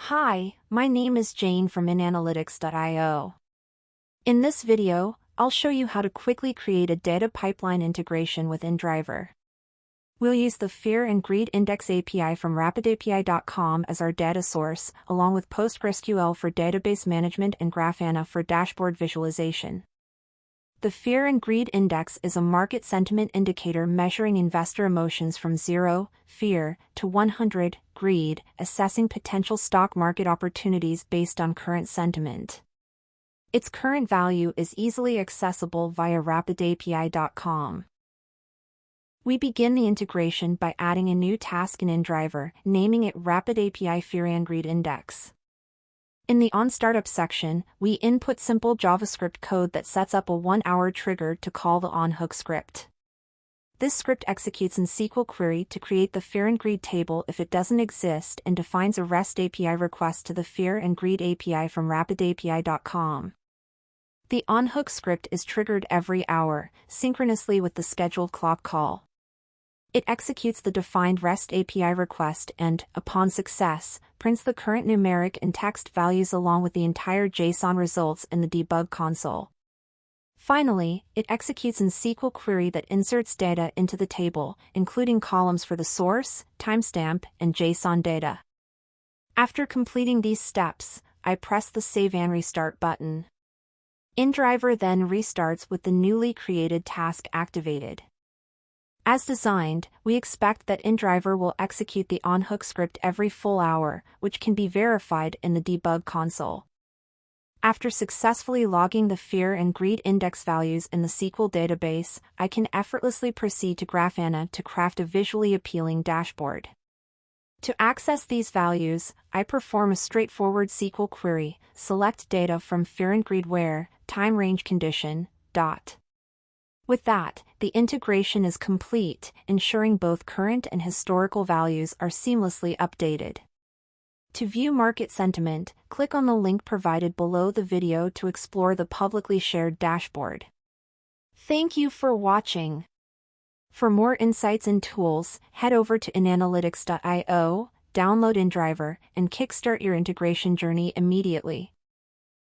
Hi, my name is Jane from inanalytics.io. In this video, I'll show you how to quickly create a data pipeline integration with InDriver. We'll use the Fear and Greed Index API from RapidAPI.com as our data source, along with PostgreSQL for database management and Grafana for dashboard visualization. The Fear and Greed Index is a market sentiment indicator measuring investor emotions from 0, fear, to 100, greed, assessing potential stock market opportunities based on current sentiment. Its current value is easily accessible via RapidAPI.com. We begin the integration by adding a new task in InDriver, naming it RapidAPI Fear and Greed Index. In the onStartup section, we input simple JavaScript code that sets up a 1-hour trigger to call the onHook script. This script executes in SQL query to create the Fear and Greed table if it doesn't exist and defines a REST API request to the Fear and Greed API from RapidAPI.com. The onHook script is triggered every hour, synchronously with the scheduled clock call. It executes the defined REST API request and, upon success, prints the current numeric and text values along with the entire JSON results in the debug console. Finally, it executes in SQL query that inserts data into the table, including columns for the source, timestamp, and JSON data. After completing these steps, I press the Save and Restart button. InDriver then restarts with the newly created task activated. As designed, we expect that InDriver will execute the onHook script every full hour, which can be verified in the debug console. After successfully logging the Fear and Greed index values in the SQL database, I can effortlessly proceed to Grafana to craft a visually appealing dashboard. To access these values, I perform a straightforward SQL query, select data from Fear and Greed where, time range condition, dot. With that, the integration is complete, ensuring both current and historical values are seamlessly updated. To view market sentiment, click on the link provided below the video to explore the publicly shared dashboard. Thank you for watching. For more insights and tools, head over to inanalytics.io, download InDriver, and kickstart your integration journey immediately.